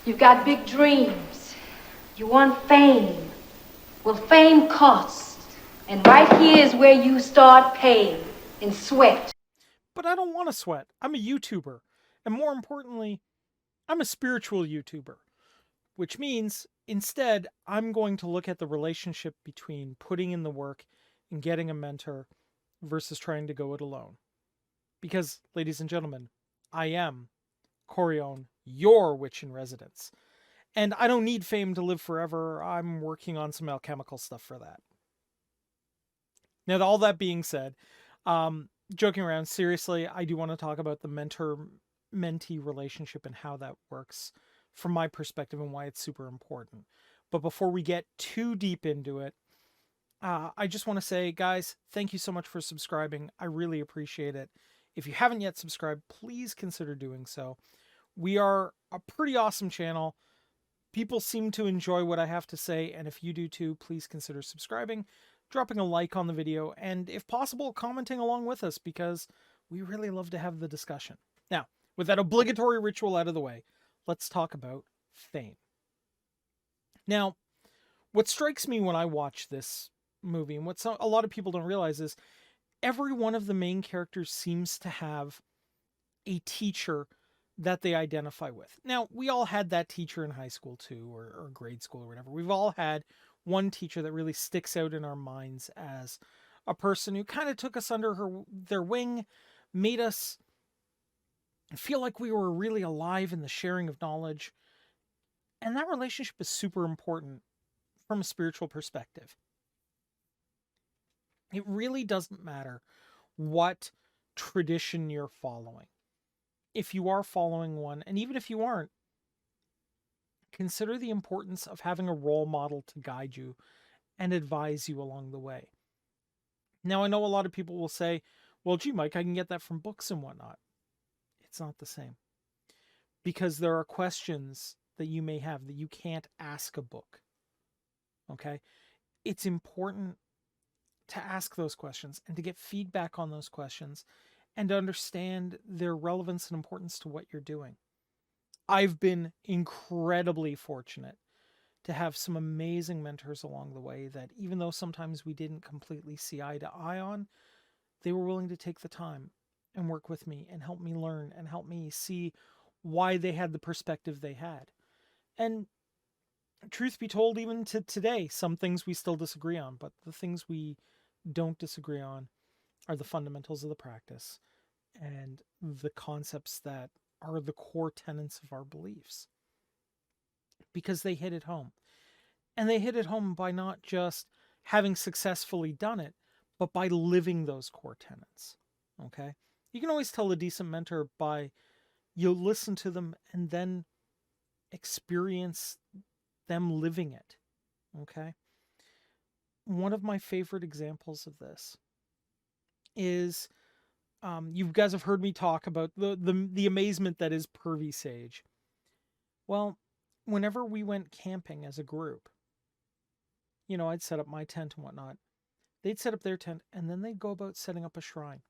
You've got big dreams. You want fame. Well, fame costs. And right here is where you start paying in sweat. But I don't want to sweat. I'm a YouTuber. And more importantly, I'm a spiritual YouTuber, which means instead, I'm going to look at the relationship between putting in the work and getting a mentor versus trying to go it alone. Because, ladies and gentlemen, I am Corione, your witch in residence. And I don't need fame to live forever. I'm working on some alchemical stuff for that. Now, all that being said, joking around, seriously, I do want to talk about the mentor mentee relationship and how that works from my perspective and why it's super important. But before we get too deep into it, I just want to say, guys, thank you so much for subscribing. I really appreciate it. If you haven't yet subscribed, please consider doing so. We are a pretty awesome channel. People seem to enjoy what I have to say, and if you do too, please consider subscribing, dropping a like on the video, and if possible, commenting along with us, because we really love to have the discussion. Now, with that obligatory ritual out of the way, let's talk about fame. Now, what strikes me when I watch this movie, and what a lot of people don't realize, is every one of the main characters seems to have a teacher that they identify with. Now, we all had that teacher in high school too, or grade school or whatever. We've all had one teacher that really sticks out in our minds as a person who kind of took us under their wing, made us feel like we were really alive in the sharing of knowledge. And that relationship is super important from a spiritual perspective. It really doesn't matter what tradition you're following. If you are following one, and even if you aren't, consider the importance of having a role model to guide you and advise you along the way. Now, I know a lot of people will say, well, gee, Mike, I can get that from books and whatnot. It's not the same. Because there are questions that you may have that you can't ask a book. Okay? It's important to ask those questions and to get feedback on those questions and to understand their relevance and importance to what you're doing. I've been incredibly fortunate to have some amazing mentors along the way that, even though sometimes we didn't completely see eye to eye on, they were willing to take the time and work with me and help me learn and help me see why they had the perspective they had. And truth be told, even to today, some things we still disagree on, but the things we don't disagree on are the fundamentals of the practice and the concepts that are the core tenets of our beliefs, because they hit it home. And they hit it home by not just having successfully done it, but by living those core tenets. Okay? You can always tell a decent mentor by you listen to them and then experience them living it. Okay? One of my favorite examples of this is you guys have heard me talk about the amazement that is Pervy Sage. Well, whenever we went camping as a group, I'd set up my tent and whatnot. They'd set up their tent, and then they'd go about setting up a shrine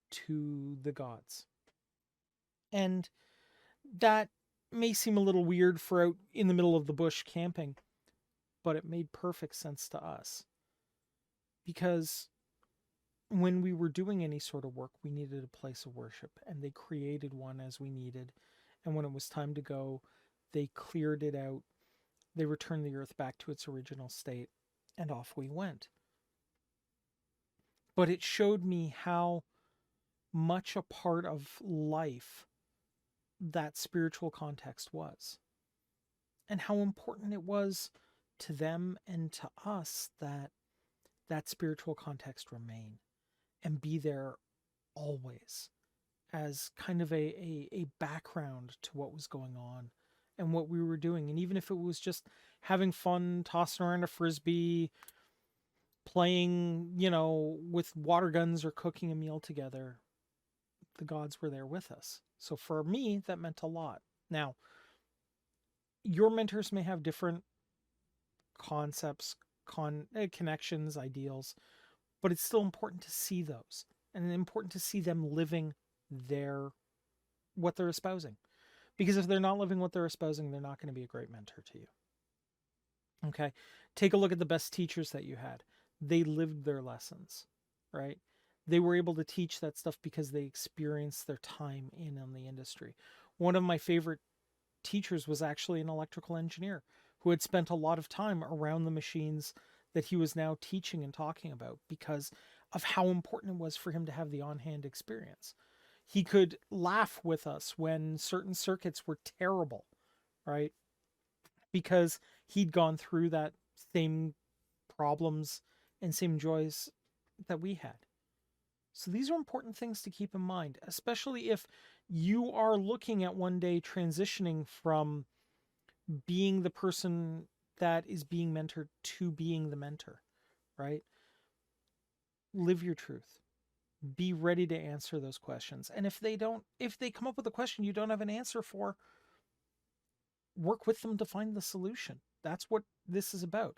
to the gods. And that may seem a little weird for out in the middle of the bush camping, but it made perfect sense to us. Because when we were doing any sort of work, we needed a place of worship, and they created one as we needed. And when it was time to go, they cleared it out. They returned the earth back to its original state, and off we went. But it showed me how much a part of life that spiritual context was, and how important it was to them and to us that that spiritual context remain and be there always as kind of a background to what was going on and what we were doing. And even if it was just having fun, tossing around a frisbee, playing, with water guns or cooking a meal together, the gods were there with us. So for me, that meant a lot. Now, your mentors may have different concepts, connections, ideals, but it's still important to see those, and important to see them living what they're espousing. Because if they're not living what they're espousing, they're not going to be a great mentor to you. Okay? Take a look at the best teachers that you had. They lived their lessons, right? They were able to teach that stuff because they experienced their time in on the industry. One of my favorite teachers was actually an electrical engineer who had spent a lot of time around the machines that he was now teaching and talking about because of how important it was for him to have the on-hand experience. He could laugh with us when certain circuits were terrible, right? Because he'd gone through that same problems and same joys that we had. So these are important things to keep in mind, especially if you are looking at one day transitioning from being the person that is being mentored to being the mentor, right? Live your truth. Be ready to answer those questions. And if they come up with a question you don't have an answer for, work with them to find the solution. That's what this is about.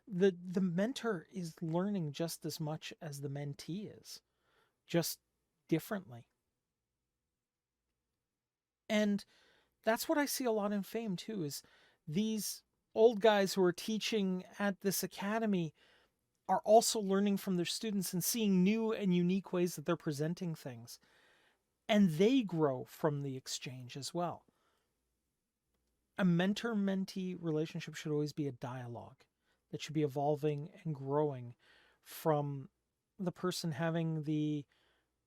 The mentor is learning just as much as the mentee is, just differently. And that's what I see a lot in fame too, is these old guys who are teaching at this academy are also learning from their students and seeing new and unique ways that they're presenting things. And they grow from the exchange as well. A mentor-mentee relationship should always be a dialogue that should be evolving and growing from the person having the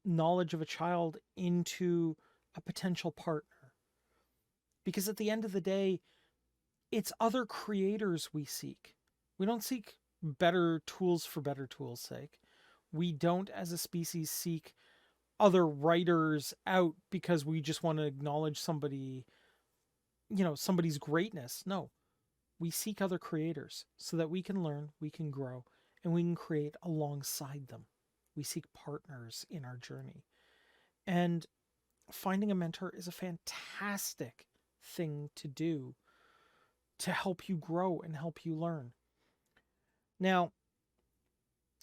knowledge of a child into a potential partner. Because at the end of the day, it's other creators we seek. We don't seek better tools for better tools' sake. We don't, as a species, seek other writers out because we just want to acknowledge somebody, somebody's greatness. No, we seek other creators so that we can learn, we can grow, and we can create alongside them. We seek partners in our journey. And finding a mentor is a fantastic thing to do to help you grow and help you learn. Now,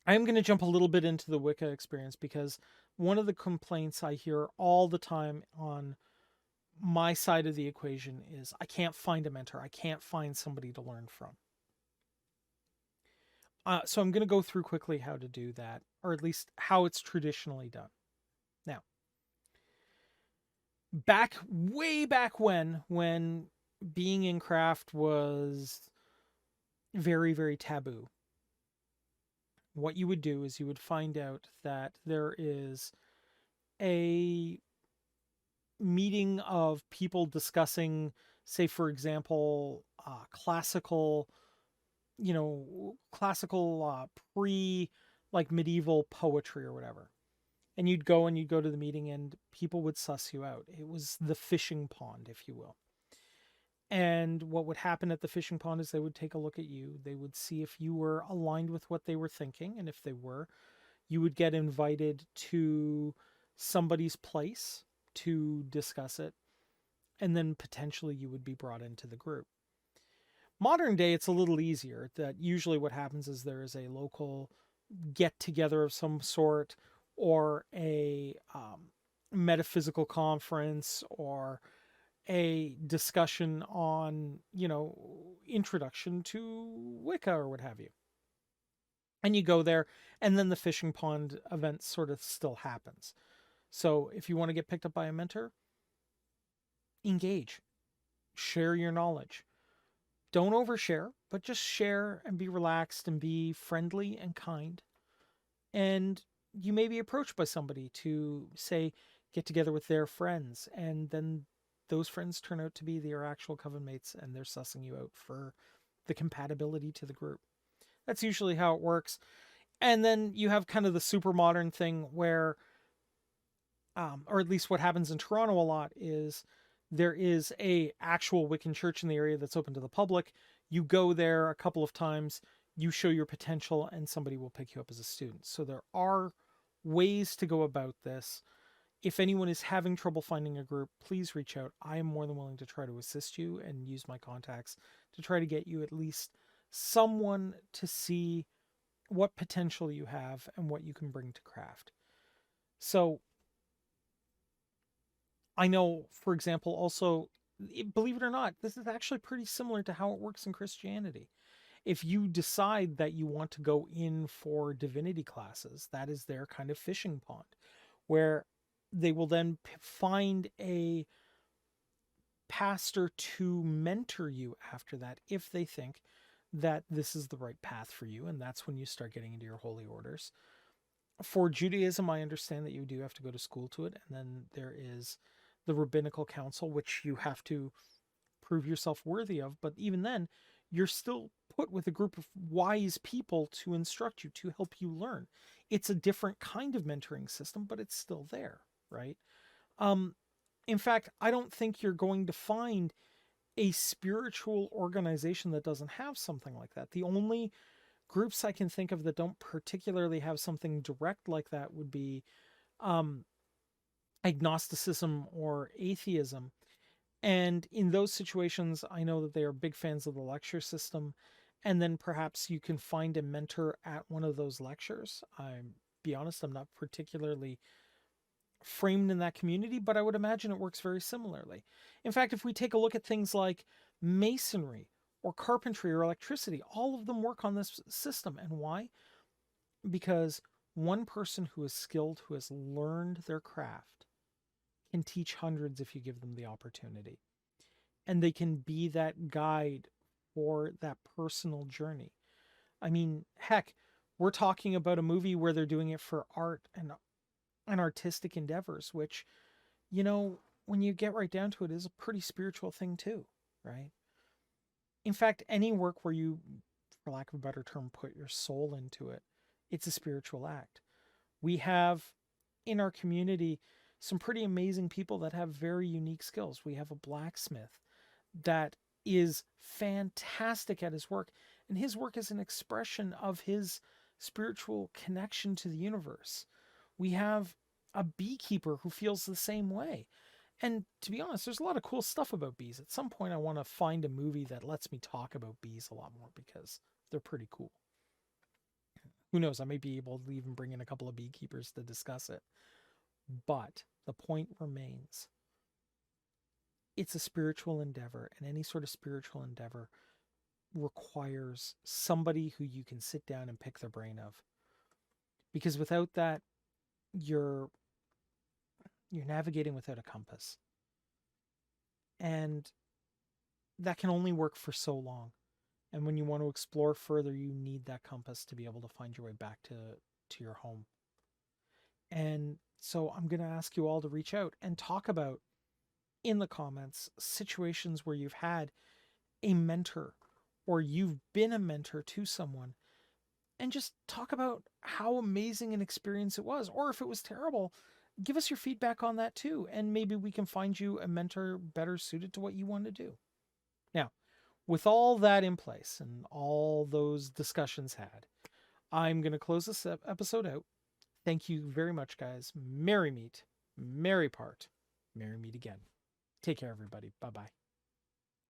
I'm going to jump a little bit into the Wicca experience because one of the complaints I hear all the time on my side of the equation is I can't find a mentor. I can't find somebody to learn from. So I'm going to go through quickly how to do that, or at least how it's traditionally done. Now, way back when being in craft was very, very taboo, what you would do is you would find out that there is a meeting of people discussing, say, for example, classical pre like medieval poetry or whatever. And you'd go to the meeting and people would suss you out. It was the fishing pond, if you will. And what would happen at the fishing pond is they would take a look at you. They would see if you were aligned with what they were thinking. And if they were, you would get invited to somebody's place to discuss it. And then potentially you would be brought into the group. Modern day, it's a little easier. That usually what happens is there is a local get together of some sort, or a metaphysical conference, or a discussion on, introduction to Wicca or what have you. And you go there, and then the fishing pond event sort of still happens. So if you want to get picked up by a mentor, engage, share your knowledge. Don't overshare, but just share and be relaxed and be friendly and kind. And you may be approached by somebody to, say, get together with their friends, and then those friends turn out to be their actual coven mates, and they're sussing you out for the compatibility to the group. That's usually how it works. And then you have kind of the super modern thing where, or at least what happens in Toronto a lot, is there is a actual Wiccan church in the area that's open to the public. You go there a couple of times, you show your potential, and somebody will pick you up as a student. So there are ways to go about this. If anyone is having trouble finding a group, please reach out. I am more than willing to try to assist you and use my contacts to try to get you at least someone to see what potential you have and what you can bring to craft. So I know, for example, also believe it or not, this is actually pretty similar to how it works in Christianity. If you decide that you want to go in for divinity classes, that is their kind of fishing pond, where they will then find a pastor to mentor you after that if they think that this is the right path for you. And that's when you start getting into your holy orders. For Judaism, I understand that you do have to go to school to it. And then there is the rabbinical council, which you have to prove yourself worthy of. But even then, you're still put with a group of wise people to instruct you, to help you learn. It's a different kind of mentoring system, but it's still there, right? Um, in fact, I don't think you're going to find a spiritual organization that doesn't have something like that. The only groups I can think of that don't particularly have something direct like that would be um, agnosticism or atheism. And in those situations, I know that they are big fans of the lecture system. And then perhaps you can find a mentor at one of those lectures. I'm be honest, I'm not particularly framed in that community, but I would imagine it works very similarly. In fact, if we take a look at things like masonry or carpentry or electricity, all of them work on this system. And why? Because one person who is skilled, who has learned their craft, can teach hundreds if you give them the opportunity. And they can be that guide for that personal journey. I mean, heck, we're talking about a movie where they're doing it for art and artistic endeavors, which, when you get right down to it, is a pretty spiritual thing too, right? In fact, any work where you, for lack of a better term, put your soul into it, it's a spiritual act. We have in our community some pretty amazing people that have very unique skills. We have a blacksmith that is fantastic at his work, and his work is an expression of his spiritual connection to the universe. We have a beekeeper who feels the same way. And to be honest, there's a lot of cool stuff about bees. At some point, I want to find a movie that lets me talk about bees a lot more because they're pretty cool. Who knows? I may be able to even bring in a couple of beekeepers to discuss it. But the point remains, it's a spiritual endeavor, and any sort of spiritual endeavor requires somebody who you can sit down and pick their brain of. Because without that, you're navigating without a compass. And that can only work for so long. And when you want to explore further, you need that compass to be able to find your way back to your home. And so I'm going to ask you all to reach out and talk about in the comments situations where you've had a mentor or you've been a mentor to someone, and just talk about how amazing an experience it was. Or if it was terrible, give us your feedback on that too. And maybe we can find you a mentor better suited to what you want to do. Now, with all that in place and all those discussions had, I'm going to close this episode out. Thank you very much, guys. Merry meet, merry part, merry meet again. Take care, everybody. Bye-bye.